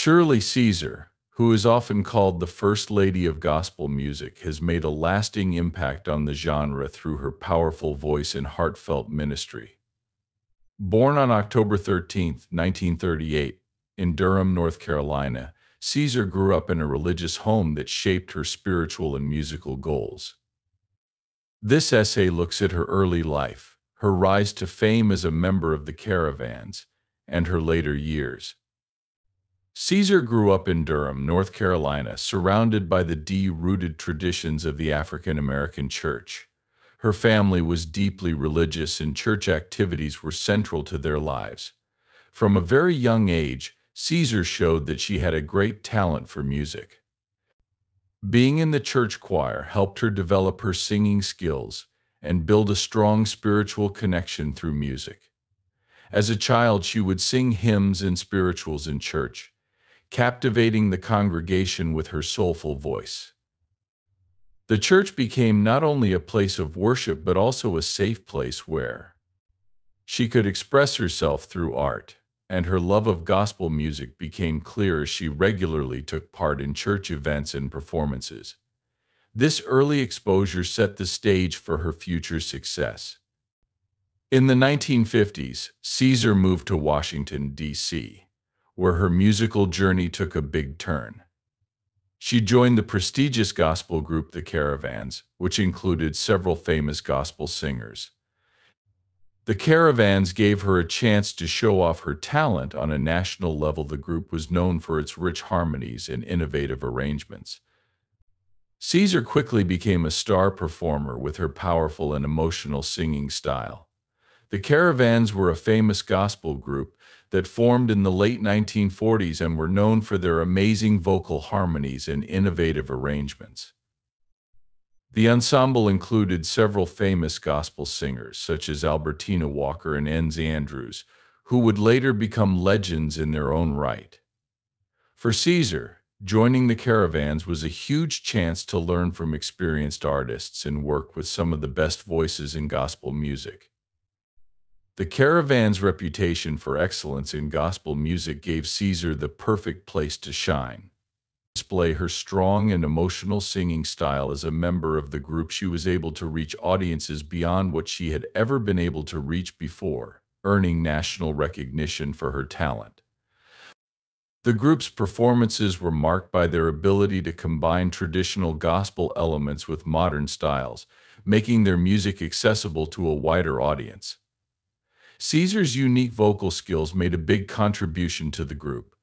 Shirley Caesar, who is often called the First Lady of Gospel music, has made a lasting impact on the genre through her powerful voice and heartfelt ministry. Born on October 13th, 1938, in Durham, North Carolina, Caesar grew up in a religious home that shaped her spiritual and musical goals. This essay looks at her early life, her rise to fame as a member of the Caravans, and her later years. Caesar grew up in Durham, North Carolina, surrounded by the Dee-rooted traditions of the African American church. Her family was deeply religious and church activities were central to their lives. From a very young age, Caesar showed that she had a great talent for music. Being in the church choir helped her develop her singing skills and build a strong spiritual connection through music. As a child, she would sing hymns and spirituals in church, captivating the congregation with her soulful voice. The church became not only a place of worship but also a safe place where she could express herself through art, and her love of gospel music became clear as she regularly took part in church events and performances. This early exposure set the stage for her future success. In the 1950s, Caesar moved to Washington, D.C., where her musical journey took a big turn. She joined the prestigious gospel group the Caravans, which included several famous gospel singers. The Caravans gave her a chance to show off her talent on a national level. The group was known for its rich harmonies and innovative arrangements. Caesar quickly became a star performer with her powerful and emotional singing style. The Caravans were a famous gospel group that formed in the late 1940s and were known for their amazing vocal harmonies and innovative arrangements. The ensemble included several famous gospel singers, such as Albertina Walker and Enzi Andrews, who would later become legends in their own right. For Caesar, joining the Caravans was a huge chance to learn from experienced artists and work with some of the best voices in gospel music. The Caravans' reputation for excellence in gospel music gave Caesar the perfect place to shine. To display her strong and emotional singing style as a member of the group, she was able to reach audiences beyond what she had ever been able to reach before, earning national recognition for her talent. The group's performances were marked by their ability to combine traditional gospel elements with modern styles, making their music accessible to a wider audience. Caesar's unique vocal skills made a big contribution to the group.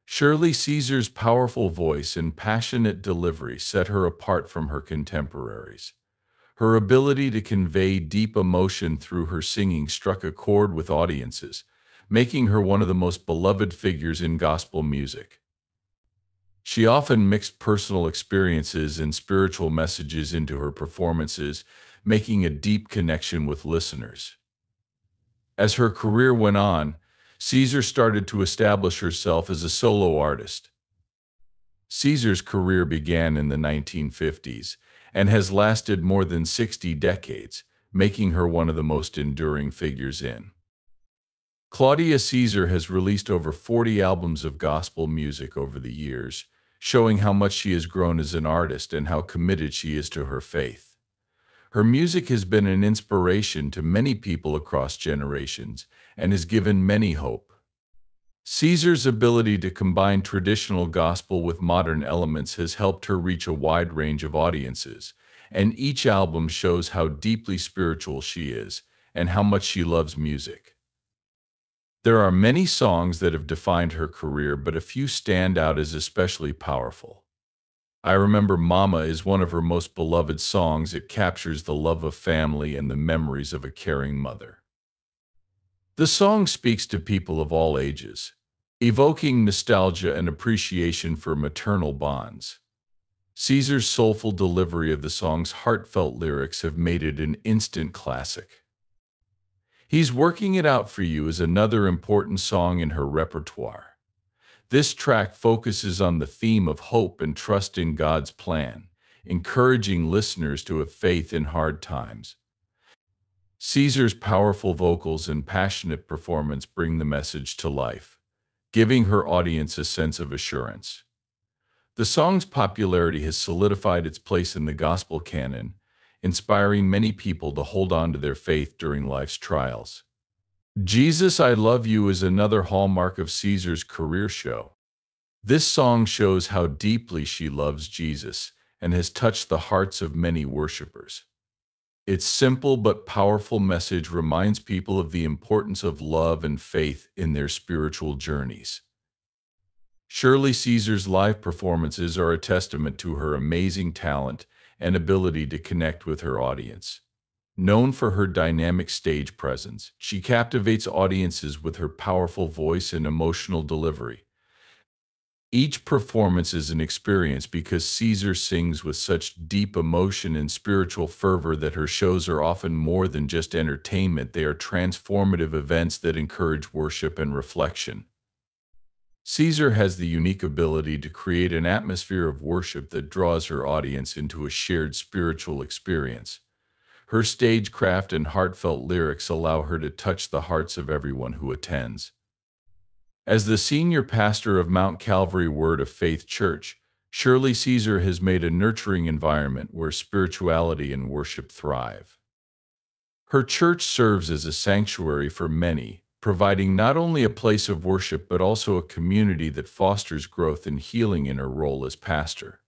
Shirley Caesar's powerful voice and passionate delivery set her apart from her contemporaries. Her ability to convey deep emotion through her singing struck a chord with audiences, making her one of the most beloved figures in gospel music. She often mixed personal experiences and spiritual messages into her performances, making a deep connection with listeners. As her career went on, Caesar started to establish herself as a solo artist. Caesar's career began in the 1950s and has lasted more than 60 decades, making her one of the most enduring figures in. Claudia Caesar has released over 40 albums of gospel music over the years, showing how much she has grown as an artist and how committed she is to her faith. Her music has been an inspiration to many people across generations and has given many hope. Caesar's ability to combine traditional gospel with modern elements has helped her reach a wide range of audiences, and each album shows how deeply spiritual she is and how much she loves music. There are many songs that have defined her career, but a few stand out as especially powerful. I Remember Mama is one of her most beloved songs. It captures the love of family and the memories of a caring mother. The song speaks to people of all ages, evoking nostalgia and appreciation for maternal bonds. Caesar's soulful delivery of the song's heartfelt lyrics have made it an instant classic. He's Working It Out for You is another important song in her repertoire. This track focuses on the theme of hope and trust in God's plan, encouraging listeners to have faith in hard times. Caesar's powerful vocals and passionate performance bring the message to life. giving her audience a sense of assurance. The song's popularity has solidified its place in the gospel canon, inspiring many people to hold on to their faith during life's trials. Jesus, I Love You is another hallmark of Caesar's career show. This song shows how deeply she loves Jesus and has touched the hearts of many worshipers. Its simple but powerful message reminds people of the importance of love and faith in their spiritual journeys. Shirley Caesar's live performances are a testament to her amazing talent and ability to connect with her audience. Known for her dynamic stage presence, she captivates audiences with her powerful voice and emotional delivery. Each performance is an experience because Caesar sings with such deep emotion and spiritual fervor that her shows are often more than just entertainment. They are transformative events that encourage worship and reflection. Caesar has the unique ability to create an atmosphere of worship that draws her audience into a shared spiritual experience. Her stagecraft and heartfelt lyrics allow her to touch the hearts of everyone who attends. As the senior pastor of Mount Calvary Word of Faith Church, Shirley Caesar has made a nurturing environment where spirituality and worship thrive. Her church serves as a sanctuary for many, providing not only a place of worship but also a community that fosters growth and healing in her role as pastor.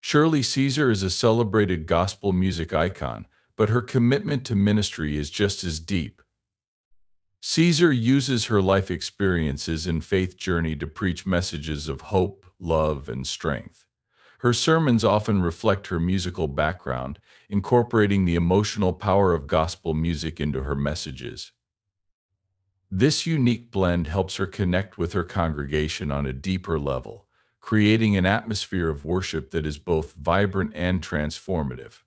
Shirley Caesar is a celebrated gospel music icon, but her commitment to ministry is just as deep. Caesar uses her life experiences and faith journey to preach messages of hope, love, and strength. Her sermons often reflect her musical background, incorporating the emotional power of gospel music into her messages. This unique blend helps her connect with her congregation on a deeper level, creating an atmosphere of worship that is both vibrant and transformative.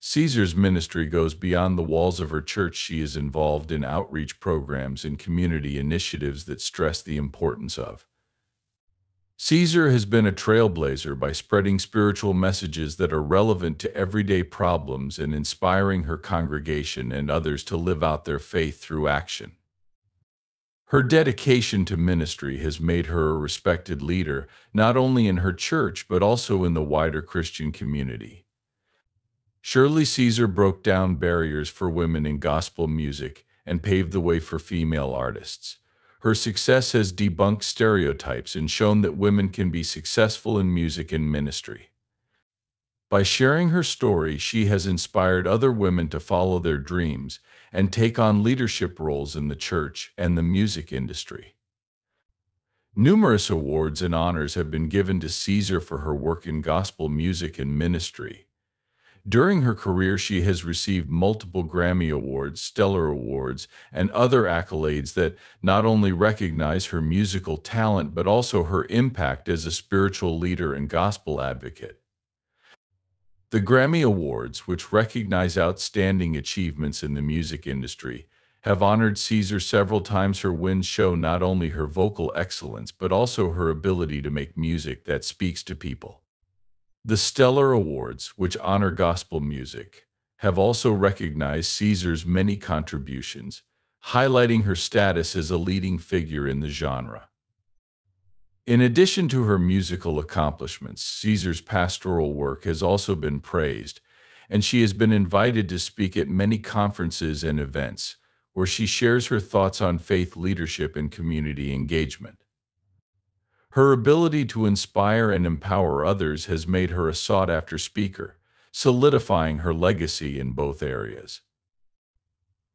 Caesar's ministry goes beyond the walls of her church. She is involved in outreach programs and community initiatives that stress the importance of. Caesar has been a trailblazer by spreading spiritual messages that are relevant to everyday problems and inspiring her congregation and others to live out their faith through action. Her dedication to ministry has made her a respected leader, not only in her church but also in the wider Christian community. Shirley Caesar broke down barriers for women in gospel music and paved the way for female artists. Her success has debunked stereotypes and shown that women can be successful in music and ministry. By sharing her story, she has inspired other women to follow their dreams and take on leadership roles in the church and the music industry. Numerous awards and honors have been given to Caesar for her work in gospel music and ministry. During her career, she has received multiple Grammy Awards, Stellar Awards, and other accolades that not only recognize her musical talent but also her impact as a spiritual leader and gospel advocate. The Grammy Awards, which recognize outstanding achievements in the music industry, have honored Caesar several times. Her wins show not only her vocal excellence but also her ability to make music that speaks to people. The Stellar Awards, which honor gospel music, have also recognized Caesar's many contributions, highlighting her status as a leading figure in the genre. In addition to her musical accomplishments, Caesar's pastoral work has also been praised, and she has been invited to speak at many conferences and events, where she shares her thoughts on faith leadership and community engagement. Her ability to inspire and empower others has made her a sought-after speaker, solidifying her legacy in both areas.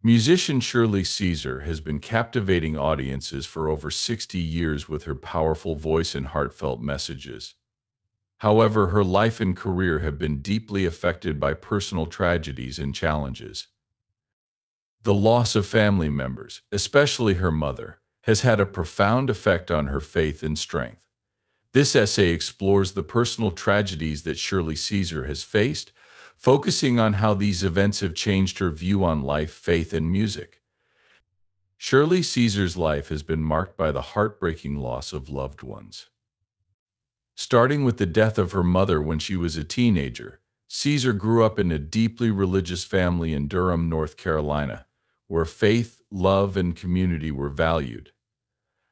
Musician Shirley Caesar has been captivating audiences for over 60 years with her powerful voice and heartfelt messages. However, her life and career have been deeply affected by personal tragedies and challenges. The loss of family members, especially her mother, has had a profound effect on her faith and strength. This essay explores the personal tragedies that Shirley Caesar has faced, focusing on how these events have changed her view on life, faith, and music. Shirley Caesar's life has been marked by the heartbreaking loss of loved ones. Starting with the death of her mother when she was a teenager, Caesar grew up in a deeply religious family in Durham, North Carolina, where faith, love, and community were valued.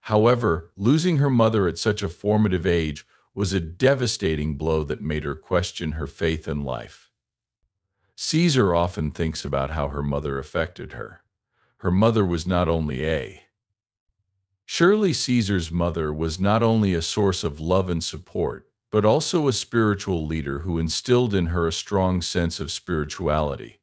However, losing her mother at such a formative age was a devastating blow that made her question her faith in life. Caesar often thinks about how her mother affected her. Her mother was not only a Shirley Caesar's mother was not only a source of love and support, but also a spiritual leader who instilled in her a strong sense of spirituality.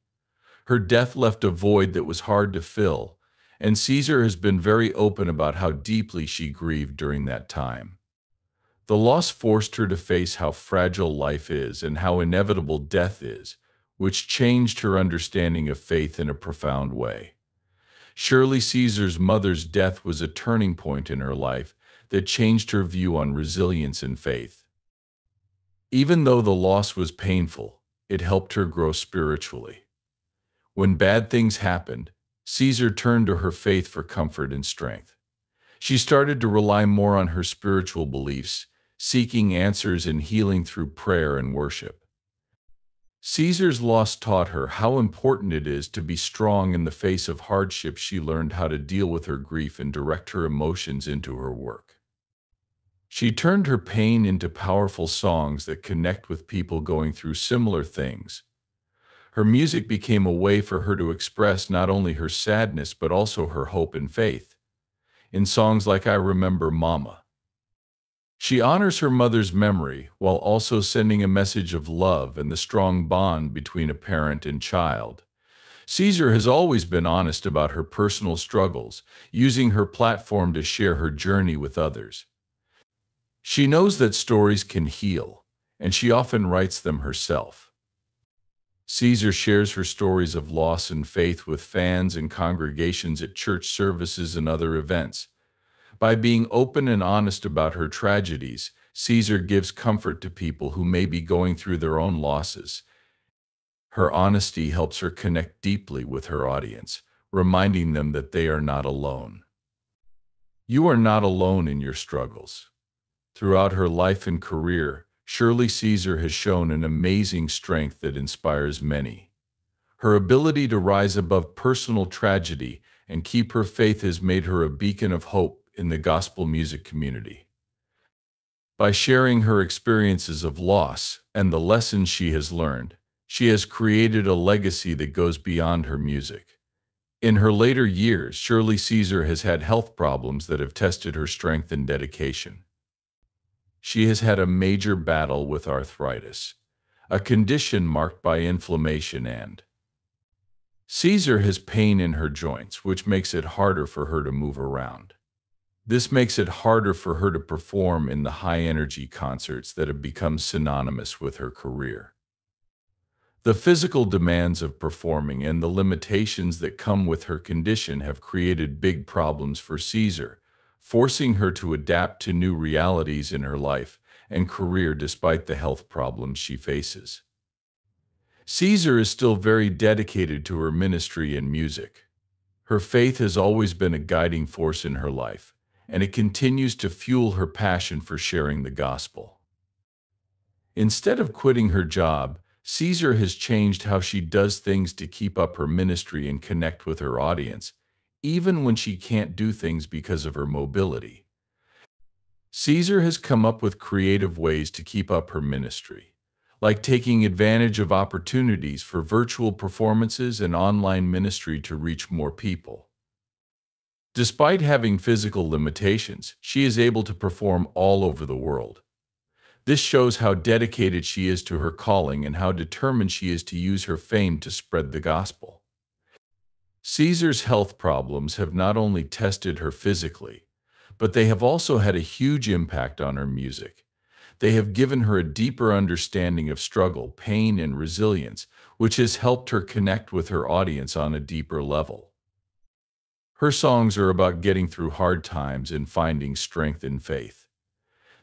Her death left a void that was hard to fill, and Caesar has been very open about how deeply she grieved during that time. The loss forced her to face how fragile life is and how inevitable death is, which changed her understanding of faith in a profound way. Shirley Caesar's mother's death was a turning point in her life that changed her view on resilience and faith. Even though the loss was painful, it helped her grow spiritually. When bad things happened, Caesar turned to her faith for comfort and strength. She started to rely more on her spiritual beliefs, seeking answers and healing through prayer and worship. Caesar's loss taught her how important it is to be strong in the face of hardship. She learned how to deal with her grief and direct her emotions into her work. She turned her pain into powerful songs that connect with people going through similar things. Her music became a way for her to express not only her sadness but also her hope and faith. In songs like I Remember Mama, she honors her mother's memory while also sending a message of love and the strong bond between a parent and child. Caesar has always been honest about her personal struggles, using her platform to share her journey with others. She knows that stories can heal, and she often writes them herself. Caesar shares her stories of loss and faith with fans and congregations at church services and other events. By being open and honest about her tragedies, Caesar gives comfort to people who may be going through their own losses. Her honesty helps her connect deeply with her audience, reminding them that they are not alone. You are not alone in your struggles. Throughout her life and career, Shirley Caesar has shown an amazing strength that inspires many. Her ability to rise above personal tragedy and keep her faith has made her a beacon of hope in the gospel music community. By sharing her experiences of loss and the lessons she has learned, she has created a legacy that goes beyond her music. In her later years, Shirley Caesar has had health problems that have tested her strength and dedication. She has had a major battle with arthritis, a condition marked by inflammation, and Caesar has pain in her joints, which makes it harder for her to move around. This makes it harder for her to perform in the high-energy concerts that have become synonymous with her career. The physical demands of performing and the limitations that come with her condition have created big problems for Caesar, forcing her to adapt to new realities in her life and career despite the health problems she faces. Caesar is still very dedicated to her ministry and music. Her faith has always been a guiding force in her life, and it continues to fuel her passion for sharing the gospel. Instead of quitting her job, Caesar has changed how she does things to keep up her ministry and connect with her audience, even when she can't do things because of her mobility. Caesar has come up with creative ways to keep up her ministry, like taking advantage of opportunities for virtual performances and online ministry to reach more people. Despite having physical limitations, she is able to perform all over the world. This shows how dedicated she is to her calling and how determined she is to use her fame to spread the gospel. Caesar's health problems have not only tested her physically, but they have also had a huge impact on her music. They have given her a deeper understanding of struggle, pain, and resilience, which has helped her connect with her audience on a deeper level. Her songs are about getting through hard times and finding strength in faith.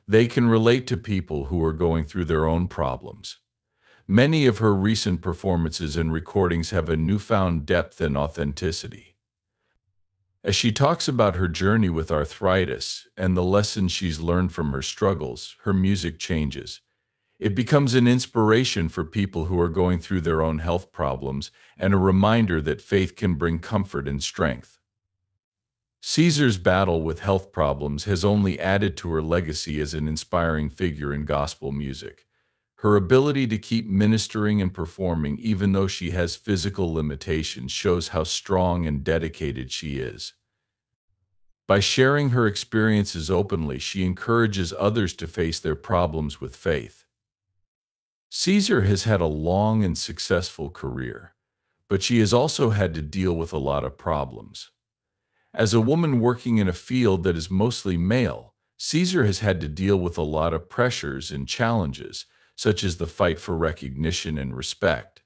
They can relate to people who are going through their own problems. Many of her recent performances and recordings have a newfound depth and authenticity. As she talks about her journey with arthritis and the lessons she's learned from her struggles, her music changes. It becomes an inspiration for people who are going through their own health problems and a reminder that faith can bring comfort and strength. Caesar's battle with health problems has only added to her legacy as an inspiring figure in gospel music. Her ability to keep ministering and performing even though she has physical limitations shows how strong and dedicated she is. By sharing her experiences openly, she encourages others to face their problems with faith. Caesar has had a long and successful career, but she has also had to deal with a lot of problems. As a woman working in a field that is mostly male, Caesar has had to deal with a lot of pressures and challenges, such as the fight for recognition and respect.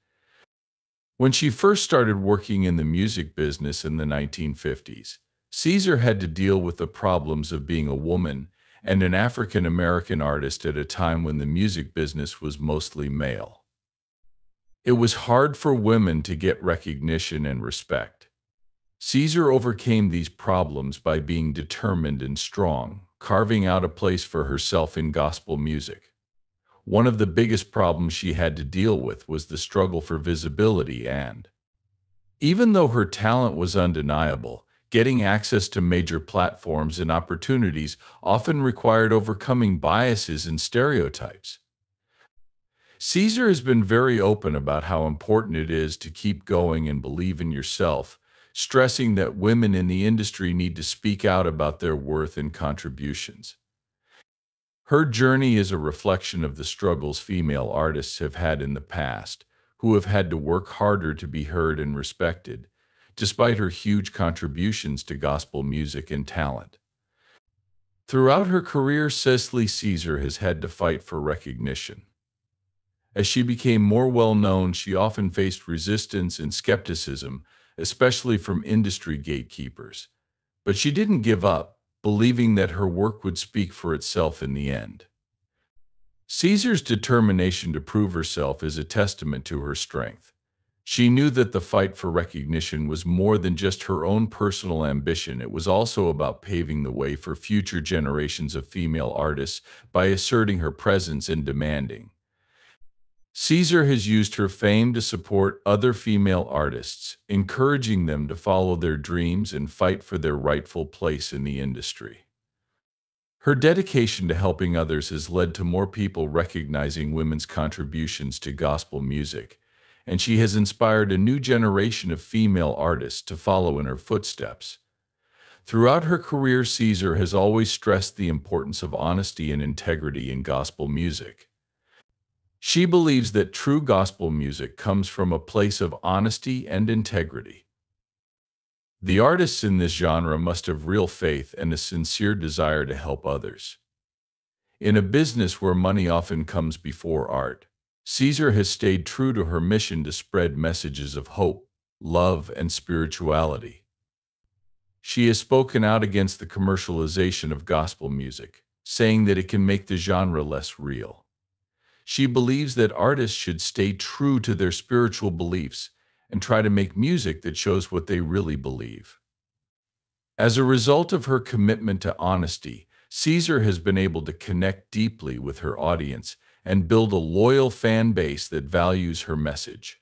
When she first started working in the music business in the 1950s, Caesar had to deal with the problems of being a woman and an African American artist at a time when the music business was mostly male. It was hard for women to get recognition and respect. Caesar overcame these problems by being determined and strong, carving out a place for herself in gospel music. One of the biggest problems she had to deal with was the struggle for visibility and, even though her talent was undeniable, getting access to major platforms and opportunities often required overcoming biases and stereotypes. Caesar has been very open about how important it is to keep going and believe in yourself, stressing that women in the industry need to speak out about their worth and contributions. Her journey is a reflection of the struggles female artists have had in the past, who have had to work harder to be heard and respected, despite her huge contributions to gospel music and talent. Throughout her career, Cicely Caesar has had to fight for recognition. As she became more well-known, she often faced resistance and skepticism, especially from industry gatekeepers. But she didn't give up, believing that her work would speak for itself in the end. Caesar's determination to prove herself is a testament to her strength. She knew that the fight for recognition was more than just her own personal ambition. It was also about paving the way for future generations of female artists by asserting her presence and demanding. Caesar has used her fame to support other female artists, encouraging them to follow their dreams and fight for their rightful place in the industry. Her dedication to helping others has led to more people recognizing women's contributions to gospel music, and she has inspired a new generation of female artists to follow in her footsteps. Throughout her career, Caesar has always stressed the importance of honesty and integrity in gospel music. She believes that true gospel music comes from a place of honesty and integrity. The artists in this genre must have real faith and a sincere desire to help others. In a business where money often comes before art, Caesar has stayed true to her mission to spread messages of hope, love, and spirituality. She has spoken out against the commercialization of gospel music, saying that it can make the genre less real. She believes that artists should stay true to their spiritual beliefs and try to make music that shows what they really believe. As a result of her commitment to honesty, Caesar has been able to connect deeply with her audience and build a loyal fan base that values her message.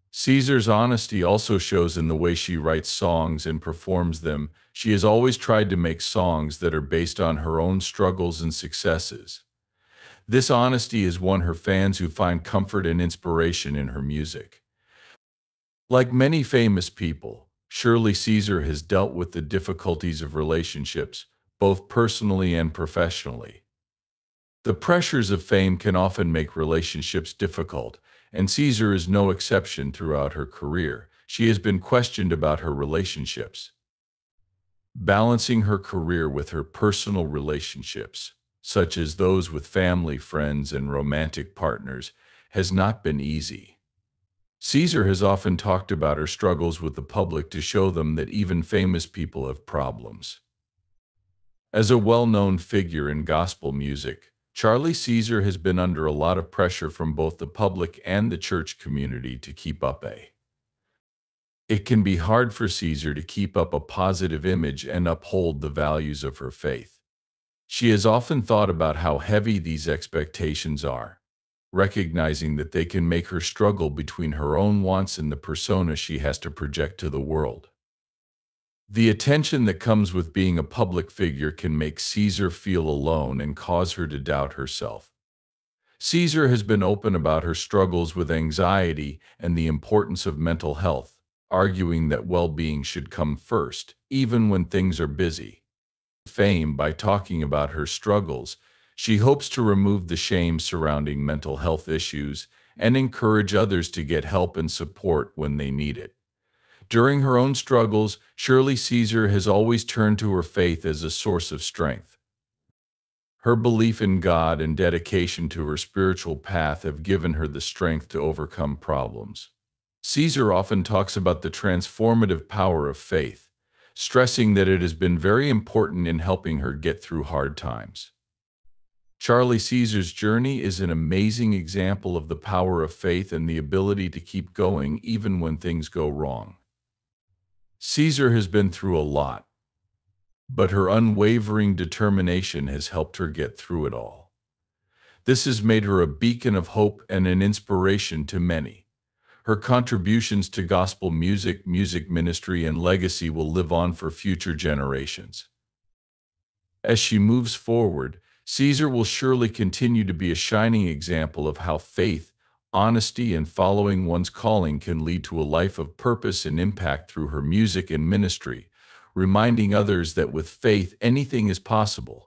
Caesar's honesty also shows in the way she writes songs and performs them. She has always tried to make songs that are based on her own struggles and successes. This honesty has won her fans who find comfort and inspiration in her music. Like many famous people, Shirley Caesar has dealt with the difficulties of relationships, both personally and professionally. The pressures of fame can often make relationships difficult, and Caesar is no exception throughout her career. She has been questioned about her relationships. Balancing her career with her personal relationships, such as those with family, friends, and romantic partners, has not been easy. Caesar has often talked about her struggles with the public to show them that even famous people have problems. As a well-known figure in gospel music, Shirley Caesar has been under a lot of pressure from both the public and the church community to keep up a. It can be hard for Caesar to keep up a positive image and uphold the values of her faith. She has often thought about how heavy these expectations are, recognizing that they can make her struggle between her own wants and the persona she has to project to the world. The attention that comes with being a public figure can make Caesar feel alone and cause her to doubt herself. Caesar has been open about her struggles with anxiety and the importance of mental health, arguing that well-being should come first, even when things are busy. Fame by talking about her struggles, she hopes to remove the shame surrounding mental health issues and encourage others to get help and support when they need it. During her own struggles, Shirley Caesar has always turned to her faith as a source of strength. Her belief in God and dedication to her spiritual path have given her the strength to overcome problems. Caesar often talks about the transformative power of faith, stressing that it has been very important in helping her get through hard times. Charlie Caesar's journey is an amazing example of the power of faith and the ability to keep going even when things go wrong. Caesar has been through a lot, but her unwavering determination has helped her get through it all. This has made her a beacon of hope and an inspiration to many. Her contributions to gospel music, music ministry, and legacy will live on for future generations. As she moves forward, Caesar will surely continue to be a shining example of how faith, honesty, and following one's calling can lead to a life of purpose and impact through her music and ministry, reminding others that with faith anything is possible.